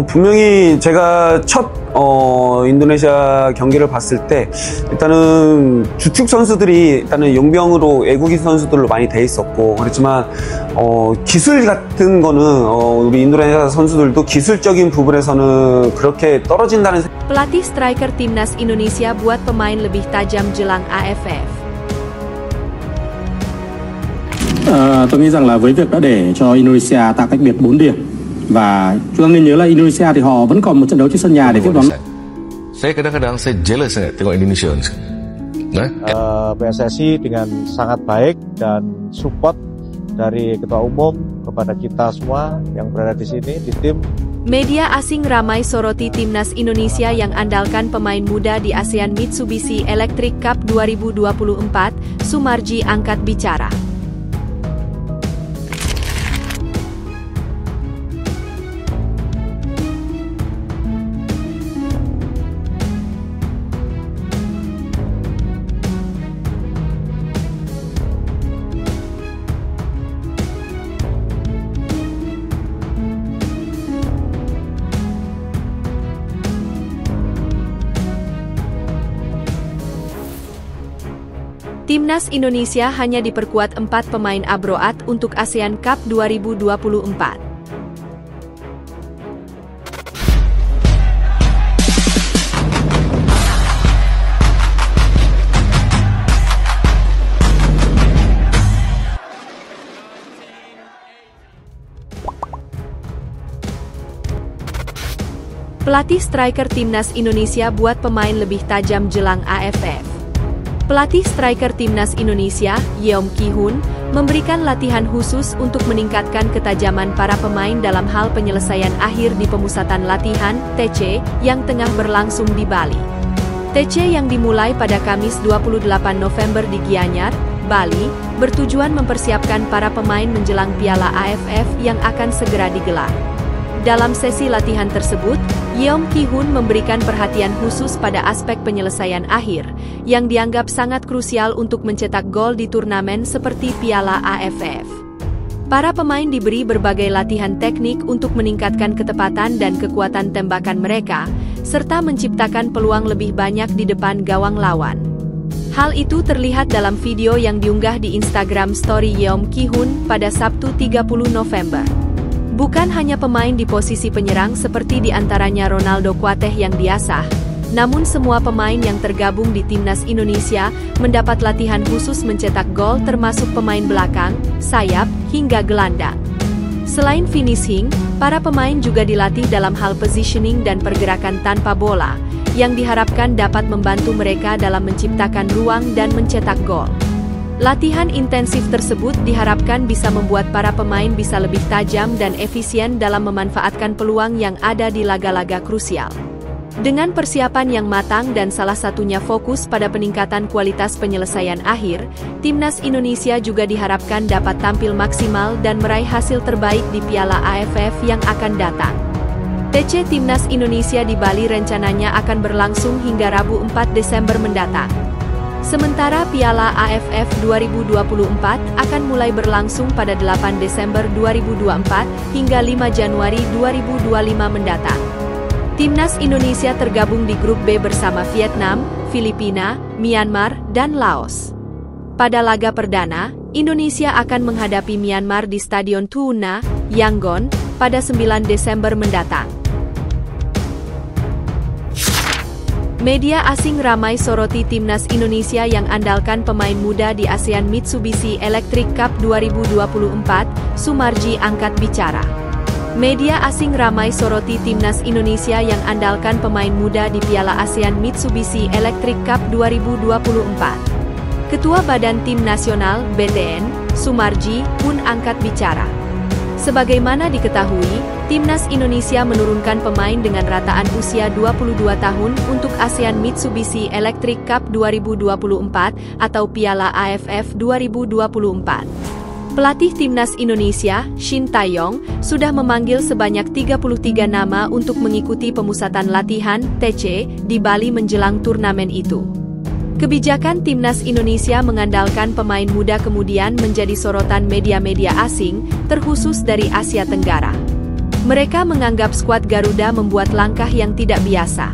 분명히 제가 첫 인도네시아 경기를 봤을 때 일단은 주축 선수들이 일단은 용병으로 외국인 선수들로 많이 돼 있었고 그렇지만 기술 같은 거는 우리 인도네시아 선수들도 기술적인 부분에서는 그렇게 떨어진다는 Pelatih striker timnas Indonesia buat pemain lebih tajam jelang AFF. Tôi nghĩ rằng là với việc đã để cho Indonesia tạo cách biệt 4 điểm và chúng ta nên nhớ là Indonesia thì họ vẫn còn một trận đấu trên sân nhà để tiếp đón. Saya kadang-kadang saya jealous tengok Indonesia. PSSI dengan sangat baik dan support dari ketua umum kepada kita semua yang berada di sini di tim. Media asing ramai soroti timnas Indonesia yang andalkan pemain muda di ASEAN Mitsubishi Electric Cup 2024, Sumarji angkat bicara. Timnas Indonesia hanya diperkuat 4 pemain abroad untuk ASEAN Cup 2024. Pelatih striker timnas Indonesia buat pemain lebih tajam jelang AFF. Pelatih striker timnas Indonesia, Yeom Ki-hun, memberikan latihan khusus untuk meningkatkan ketajaman para pemain dalam hal penyelesaian akhir di pemusatan latihan, TC, yang tengah berlangsung di Bali. TC yang dimulai pada Kamis 28 November di Gianyar, Bali, bertujuan mempersiapkan para pemain menjelang Piala AFF yang akan segera digelar. Dalam sesi latihan tersebut, Yeom Ki-hun memberikan perhatian khusus pada aspek penyelesaian akhir, yang dianggap sangat krusial untuk mencetak gol di turnamen seperti Piala AFF. Para pemain diberi berbagai latihan teknik untuk meningkatkan ketepatan dan kekuatan tembakan mereka, serta menciptakan peluang lebih banyak di depan gawang lawan. Hal itu terlihat dalam video yang diunggah di Instagram Story Yeom Ki-hun pada Sabtu 30 November. Bukan hanya pemain di posisi penyerang seperti diantaranya Ronaldo Kuateh yang diasah, namun semua pemain yang tergabung di timnas Indonesia mendapat latihan khusus mencetak gol termasuk pemain belakang, sayap, hingga gelandang. Selain finishing, para pemain juga dilatih dalam hal positioning dan pergerakan tanpa bola, yang diharapkan dapat membantu mereka dalam menciptakan ruang dan mencetak gol. Latihan intensif tersebut diharapkan bisa membuat para pemain bisa lebih tajam dan efisien dalam memanfaatkan peluang yang ada di laga-laga krusial. Dengan persiapan yang matang dan salah satunya fokus pada peningkatan kualitas penyelesaian akhir, timnas Indonesia juga diharapkan dapat tampil maksimal dan meraih hasil terbaik di Piala AFF yang akan datang. TC Timnas Indonesia di Bali rencananya akan berlangsung hingga Rabu 4 Desember mendatang. Sementara Piala AFF 2024 akan mulai berlangsung pada 8 Desember 2024 hingga 5 Januari 2025 mendatang. Timnas Indonesia tergabung di grup B bersama Vietnam, Filipina, Myanmar, dan Laos. Pada laga perdana, Indonesia akan menghadapi Myanmar di Stadion Tuuna, Yangon, pada 9 Desember mendatang. Media asing ramai soroti timnas Indonesia yang andalkan pemain muda di ASEAN Mitsubishi Electric Cup 2024, Sumarji angkat bicara. Media asing ramai soroti timnas Indonesia yang andalkan pemain muda di Piala ASEAN Mitsubishi Electric Cup 2024. Ketua Badan Tim Nasional, BTN, Sumarji, pun angkat bicara. Sebagaimana diketahui, timnas Indonesia menurunkan pemain dengan rataan usia 22 tahun untuk ASEAN Mitsubishi Electric Cup 2024 atau Piala AFF 2024. Pelatih timnas Indonesia, Shin Tae-yong, sudah memanggil sebanyak 33 nama untuk mengikuti pemusatan latihan, TC, di Bali menjelang turnamen itu. Kebijakan timnas Indonesia mengandalkan pemain muda kemudian menjadi sorotan media-media asing, terkhusus dari Asia Tenggara. Mereka menganggap skuad Garuda membuat langkah yang tidak biasa.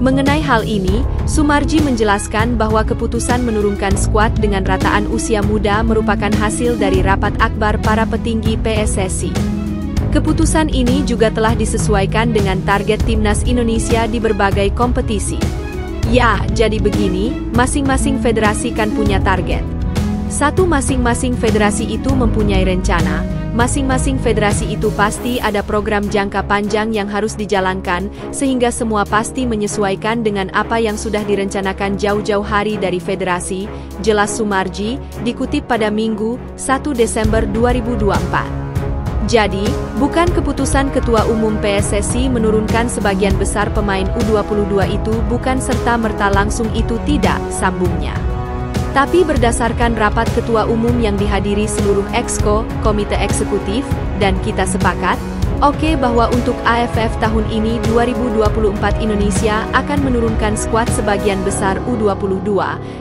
Mengenai hal ini, Sumarji menjelaskan bahwa keputusan menurunkan skuad dengan rataan usia muda merupakan hasil dari rapat akbar para petinggi PSSI. Keputusan ini juga telah disesuaikan dengan target timnas Indonesia di berbagai kompetisi. Ya, jadi begini, masing-masing federasi kan punya target. Masing-masing federasi itu mempunyai rencana. Masing-masing federasi itu pasti ada program jangka panjang yang harus dijalankan, sehingga semua pasti menyesuaikan dengan apa yang sudah direncanakan jauh-jauh hari dari federasi, jelas Sumarji, dikutip pada Minggu, 1 Desember 2024. Jadi, bukan keputusan Ketua Umum PSSI menurunkan sebagian besar pemain U22 itu bukan serta-merta langsung itu tidak, sambungnya. Tapi berdasarkan rapat Ketua Umum yang dihadiri seluruh Exco, Komite Eksekutif, dan kita sepakat, oke bahwa untuk AFF tahun ini 2024 Indonesia akan menurunkan skuad sebagian besar U22,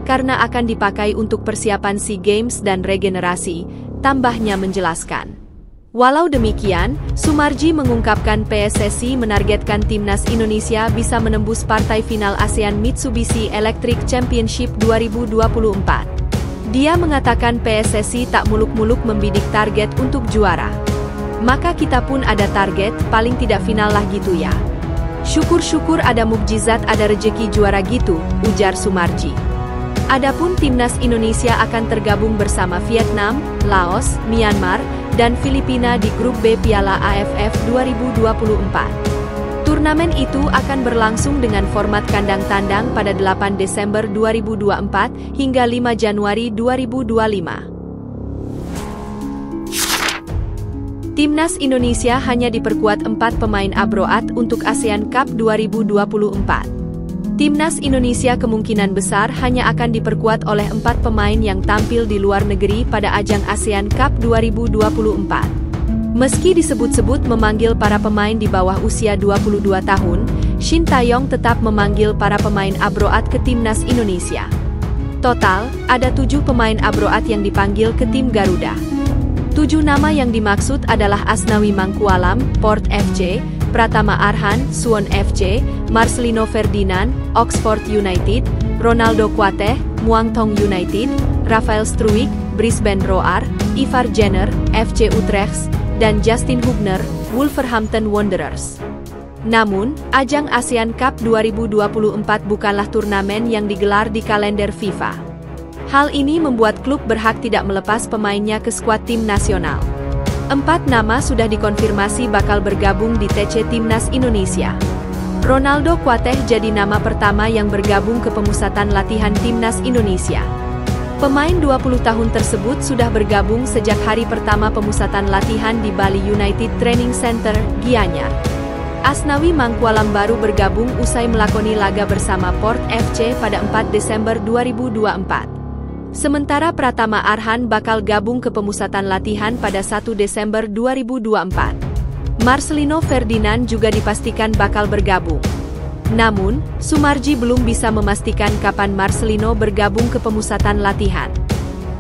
karena akan dipakai untuk persiapan SEA Games dan regenerasi, tambahnya menjelaskan. Walau demikian, Sumarji mengungkapkan PSSI menargetkan timnas Indonesia bisa menembus partai final ASEAN Mitsubishi Electric Championship 2024. Dia mengatakan PSSI tak muluk-muluk membidik target untuk juara. Maka kita pun ada target, paling tidak final lah gitu ya. Syukur-syukur ada mukjizat, ada rejeki juara gitu, ujar Sumarji. Adapun timnas Indonesia akan tergabung bersama Vietnam, Laos, Myanmar, dan Filipina di grup B Piala AFF 2024. Turnamen itu akan berlangsung dengan format kandang tandang pada 8 Desember 2024 hingga 5 Januari 2025. Timnas Indonesia hanya diperkuat 4 pemain abroad untuk ASEAN Cup 2024. Timnas Indonesia kemungkinan besar hanya akan diperkuat oleh 4 pemain yang tampil di luar negeri pada ajang ASEAN Cup 2024. Meski disebut-sebut memanggil para pemain di bawah usia 22 tahun, Shin Taeyong tetap memanggil para pemain abroad ke Timnas Indonesia. Total, ada 7 pemain abroad yang dipanggil ke tim Garuda. 7 nama yang dimaksud adalah Asnawi Mangkualam, Port FC, Pratama Arhan, Suwon FC, Marcelino Ferdinand, Oxford United, Ronaldo Kuateh, Muangthong United, Rafael Struijk, Brisbane Roar, Ivar Jenner, FC Utrecht, dan Justin Hubner, Wolverhampton Wanderers. Namun, ajang ASEAN Cup 2024 bukanlah turnamen yang digelar di kalender FIFA. Hal ini membuat klub berhak tidak melepas pemainnya ke skuad tim nasional. 4 nama sudah dikonfirmasi bakal bergabung di TC Timnas Indonesia. Ronaldo Kuateh jadi nama pertama yang bergabung ke pemusatan latihan Timnas Indonesia. Pemain 20 tahun tersebut sudah bergabung sejak hari pertama pemusatan latihan di Bali United Training Center, Gianyar. Asnawi Mangkualam baru bergabung usai melakoni laga bersama Port FC pada 4 Desember 2024. Sementara Pratama Arhan bakal gabung ke pemusatan latihan pada 1 Desember 2024. Marcelino Ferdinand juga dipastikan bakal bergabung. Namun, Sumarji belum bisa memastikan kapan Marcelino bergabung ke pemusatan latihan.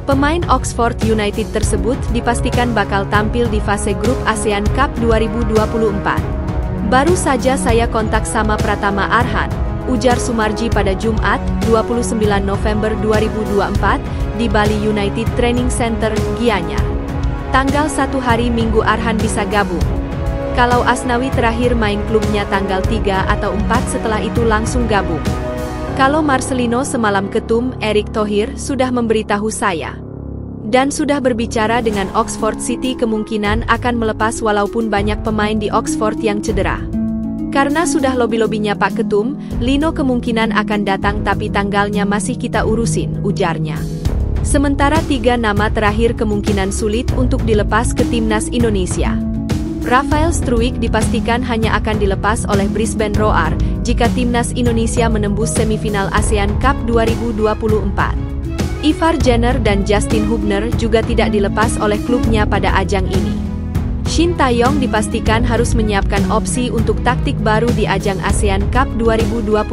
Pemain Oxford United tersebut dipastikan bakal tampil di fase grup ASEAN Cup 2024. Baru saja saya kontak sama Pratama Arhan, ujar Sumarji pada Jumat, 29 November 2024, di Bali United Training Center, Gianyar. Tanggal 1 hari Minggu Arhan bisa gabung. Kalau Asnawi terakhir main klubnya tanggal 3 atau 4 setelah itu langsung gabung. Kalau Marcelino semalam ketum Erick Thohir sudah memberitahu saya. Dan sudah berbicara dengan Oxford City kemungkinan akan melepas walaupun banyak pemain di Oxford yang cedera. Karena sudah lobi-lobinya Pak Ketum, Lino kemungkinan akan datang tapi tanggalnya masih kita urusin, ujarnya. Sementara 3 nama terakhir kemungkinan sulit untuk dilepas ke Timnas Indonesia. Rafael Struijk dipastikan hanya akan dilepas oleh Brisbane Roar jika Timnas Indonesia menembus semifinal ASEAN Cup 2024. Ivar Jenner dan Justin Hubner juga tidak dilepas oleh klubnya pada ajang ini. Shin Taeyong dipastikan harus menyiapkan opsi untuk taktik baru di ajang ASEAN Cup 2024.